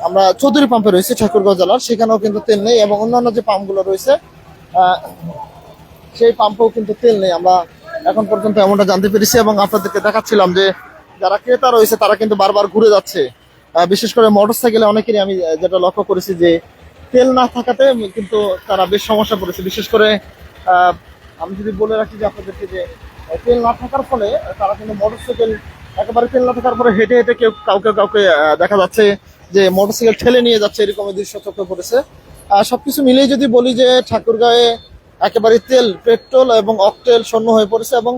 আমরা চৌধুরী পাম্পে রয়েছে ঠাকুরগাঁও জেলার, সেখানেও কিন্তু তেল নেই এবং অন্যান্য যে পাম্পগুলো রয়েছে সেই পাম্পেও কিন্তু তেল নেই। আমরা এখন পর্যন্ত এমনটা জানতে পেরেছি এবং আপনাদেরকে দেখাচ্ছিলাম যে যারা ক্রেতা রয়েছে তারা কিন্তু বারবার ঘুরে যাচ্ছে। বিশেষ করে মোটরসাইকেলে অনেকেরই আমি যেটা লক্ষ্য করেছি যে তেল না থাকাতে কিন্তু তারা বেশ সমস্যা পড়েছে। বিশেষ করে আমি যদি বলে রাখি যে আপনাদেরকে যে তেল না থাকার ফলে তারা কিন্তু মোটরসাইকেল একেবারে তেল না থাকার পরে হেঁটে হেঁটে কেউ কাউকে কাউকে দেখা যাচ্ছে যে মোটরসাইকেল ঠেলে নিয়ে যাচ্ছে, এরকমের দৃশ্য চোখে পড়েছে। সবকিছু মিলিয়ে যদি বলি যে ঠাকুরগাঁয়ে একেবারে তেল, পেট্রোল এবং অকটেল শূন্য হয়ে পড়েছে এবং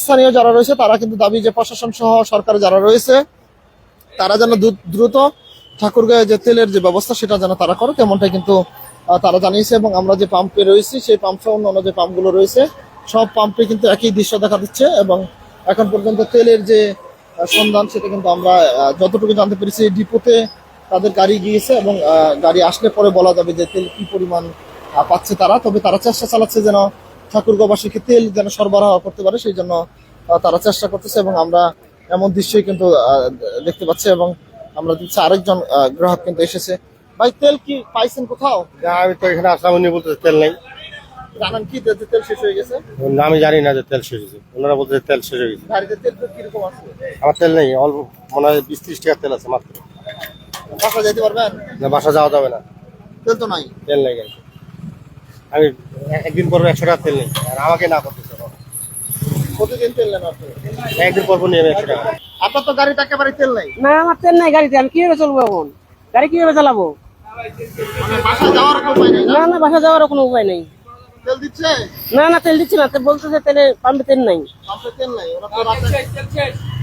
স্থানীয় যারা রয়েছে তারা কিন্তু দাবি যে প্রশাসন সহ সরকার যারা রয়েছে তারা যেন দ্রুত ঠাকুরগাঁয়ে যে তেলের যে ব্যবস্থা সেটা যেন তারা করে, তেমনটাই কিন্তু তারা জানিয়েছে। এবং আমরা যে পাম্পে রয়েছি সেই পাম্প সহ অন্যান্য যে পাম্পগুলো রয়েছে সব পাম্পে কিন্তু একই দৃশ্য দেখা দিচ্ছে এবং এখন পর্যন্ত তেলের যে সন্ধান সেটা কিন্তু আমরা যতটুকু জানতে পেরেছি ডিপোতে তাদের গাড়ি গিয়েছে এবং গাড়ি আসলে পরে বলা যাবে যে তেল কি পরিমাণ পাচ্ছে তারা। তবে তারা চেষ্টা চালাচ্ছে যেন ঠাকুরগাঁওবাসীকে তেল যেন সরবরাহ করতে পারে, সেই জন্য তারা চেষ্টা করতেছে এবং আমরা এমন দৃশ্যই কিন্তু দেখতে পাচ্ছি। এবং আমরা দেখছি আরেকজন গ্রাহক কিন্তু এসেছে। ভাই তেল কি পাইছেন কোথাও? আমি তো এখানে আসলাম, উনি বলতেছে তেল নেই। জানেন কি যে তেল শেষ হয়ে গেছে? আমি জানি না যে তেল শেষ হয়েছে, ওনারা বলতেছে তেল শেষ হয়ে গেছে। গাড়িতে তেল কিরকম আছে? আমার তেল নেই, অল্প মনে হয় 20-30 টাকা তেল আছে মাত্র। বাসা যেতে পারবেন? না, বাসা যাওয়া যাবে না, তেল তো নাই। তেল নেই গাড়ি। আমি একদিন পর 100 টাকা তেল নেই, আর আমাকে না করতেছে। প্রতিদিন তেল নেন আপনি? একদিন পর নিয়ে 100 টাকা। আপনার তো গাড়িতে একেবারে তেল নাই। না, আমার তেল নাই গাড়িতে, আমি কিভাবে চলবো এখন? গাড়ি কিভাবে চালাবো? মানে বাসা যাওয়ার কোনো উপায় নেই? না না, বাসা যাওয়ার কোনো উপায় নেই। তেল দিচ্ছে? না না, তেল দিচ্ছে না, বলতেছে তেলে পাম্পে তেল নাই। পাম্পে তেল নাই, ওরা তো রাতে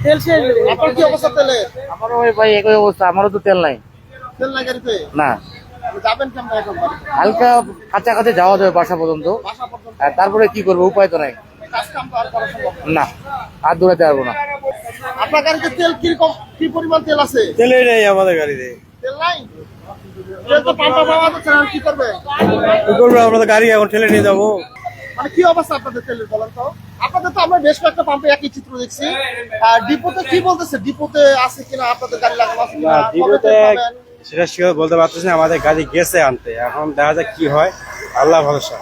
তেল শেষ। আপনার কি অবস্থা তেলের? আমারও ওই ভাই একই অবস্থা, আমারও তো তেল নাই। তেল নাই গাড়িতে? না, যাবেন কেমন এখন বাড়িতে? হালকা কাছাকাছি যাওয়া যাবে বাসা পর্যন্ত, বাসা পর্যন্ত? আর তারপরে কি করবো, উপায় তো নাই। কাজ কাম তো আর করা সম্ভব না। না, আর দৌড়াতে পারবো না। আপনার গাড়িতে তেল কিরকম, কি পরিমাণ তেল আছে? তেলই নেই আমাদের গাড়িতে। তেল নাই? তেল তো পাম্পে পাওয়া যাচ্ছে না, কি করবে? কি করবো, আমরা তো গাড়ি এখন ঠেলে নিয়ে যাবো। মানে কি অবস্থা আপনাদের তেলের বলেন তো? আপনাদের তো আমরা বেশ কয়েকটা পাম্পে একই চিত্র দেখছি। আর ডিপোতে কি বলতেছে, ডিপোতে আছে কিনা আপনাদের গাড়ি লাগানো আছে কিনা? না, ডিপোতে কবে তেল পাবেন? সেটা শিওর বলতে পারতেছি না, আমাদের গাড়ি গেছে আনতে, এখন দেখা যাক কি হয়, আল্লাহ ভরসা।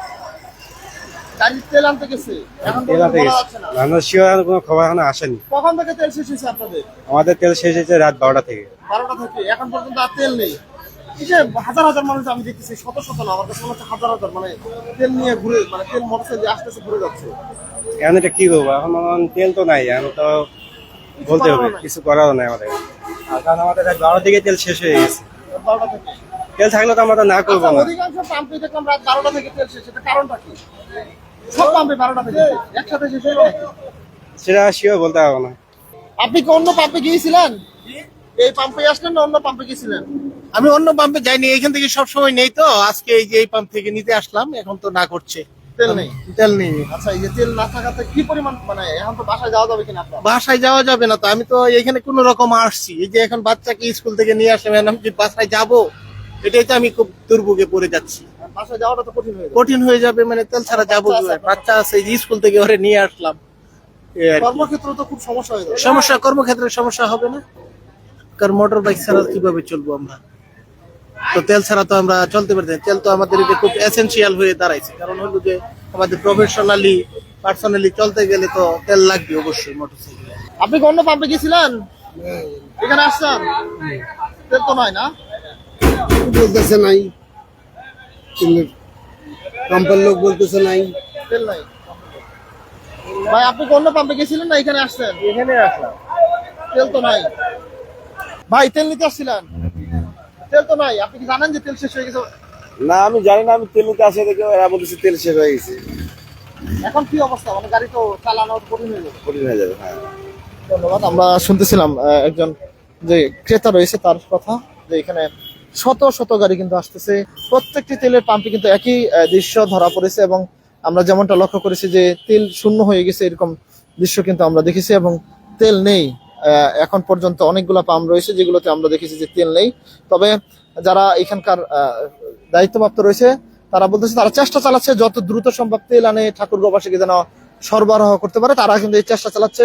গাড়ির তেল আনতে গেছে, এখন তেল আনতে বলা গেছে, যাচ্ছে না। আমরা শিওর কোনো খবর এখনো আসেনি। কখন থেকে তেল শেষ হয়েছে আপনাদের? আমাদের তেল শেষ হয়েছে রাত 12টা থেকে। 12টা থেকে এখন পর্যন্ত আর তেল নেই। এই যে হাজার হাজার মানুষ আমি দেখতেছি, শত শত না, আমার কাছে মনে হচ্ছে হাজার হাজার, মানে তেল নিয়ে ঘুরে, মানে তেল মোটরসাইকেল আসতেছে ঘুরে যাচ্ছে। এখন এটা কি করবো, এখন তেল তো নাই, এখন তো বলতে হবে, কিছু করারও নাই আমাদের। আর কারণ আমাদের রাত 12টা থেকে তেল শেষ হয়ে গেছে। 12টা থেকে তেল থাকলে তো আমরা তো না করবো আচ্ছা, না। অধিকাংশ পাম্পে দেখলাম রাত 12টা থেকে তেল শেষ, এটা কারণটা কি? সব পাম্পে 12টা থেকে একসাথে শেষ হলো নাকি? সেটা শিওর বলতে পারবো না। আপনি কি অন্য পাম্পে গিয়েছিলেন? এই পাম্পে আসলেন না অন্য পাম্পে গিয়েছিলেন? আমি অন্য পাম্পে যাইনি, এখান থেকে সব সময় নেই, তো আজকে এই যে এই পাম্প থেকে নিতে আসলাম, এখন তো না করছে, তেল নেই। তেল নেই। আচ্ছা, এই যে তেল না থাকাতে কি পরিমাণ, মানে এখন তো বাসায় যাওয়া যাবে কিনা আপনার? বাসায় যাওয়া যাবে না তো, আমি তো এখানে কোন রকম আসছি, এই যে এখন বাচ্চাকে স্কুল থেকে নিয়ে আসলাম, এখন আমি যে বাসায় যাব, এটাই তো আমি খুব দুর্ভোগে পড়ে যাচ্ছি। বাসায় যাওয়াটা তো কঠিন হয়ে যাবে। কঠিন হয়ে যাবে, মানে তেল ছাড়া যাবো বাচ্চা কিভাবে? আছে, বাচ্চা আছে, এই যে স্কুল থেকে ওরে নিয়ে আসলাম, এই আর কি। কর্মক্ষেত্র তো খুব সমস্যা হয়ে যাবে। সমস্যা, কর্মক্ষেত্রে সমস্যা হবে না, কারণ মোটর বাইক ছাড়া কিভাবে চলবো আমরা? তো তেল ছাড়া তো আমরা চলতে পারছি না। তেল তো আমাদের এটা খুব এসেনশিয়াল হয়ে দাঁড়াইছে, কারণ হলো যে আমাদের প্রফেশনালি পার্সোনালি চলতে গেলে তো তেল লাগবে অবশ্যই মোটরসাইকেলে। আপনি কি অন্য পাম্পে গেছিলেন? এখানে আসছেন, তেল তো নয় না? বলতেছে নাই, পাম্পের লোক বলতেছে নাই। তেল নাই। ভাই আপনি কি অন্য পাম্পে গেছিলেন না এখানে আসছেন? এখানে আসলাম। তেল তো নাই। ভাই তেল নিতে আসছিলেন, তেল তো নাই। আপনি কি জানেন যে তেল শেষ হয়ে গেছে? না, আমি জানি না, আমি তেল নিতে আসে দেখে এরা বলতেছে তেল শেষ হয়ে গেছে। এখন কি অবস্থা, মানে গাড়ি তো চালানো কঠিন হয়ে যাবে। কঠিন হয়ে যাবে, হ্যাঁ। ধন্যবাদ। আমরা শুনতেছিলাম একজন যে ক্রেতা রয়েছে তার কথা, যে এখানে শত শত গাড়ি কিন্তু আসতেছে, প্রত্যেকটি তেলের পাম্পে কিন্তু একই দৃশ্য ধরা পড়েছে এবং আমরা যেমনটা লক্ষ্য করেছি যে তেল শূন্য হয়ে গেছে এরকম দৃশ্য কিন্তু আমরা দেখেছি এবং তেল নেই। এখন পর্যন্ত অনেকগুলো পাম্প রয়েছে যেগুলোতে আমরা দেখেছি যে তেল নেই। তবে যারা এখানকার দায়িত্বপ্রাপ্ত রয়েছে তারা বলতেছে তারা চেষ্টা চালাচ্ছে যত দ্রুত সম্ভব তেল আনে ঠাকুরগাঁওবাসীকে যেন সরবরাহ করতে পারে, তারা কিন্তু এই চেষ্টা চালাচ্ছে।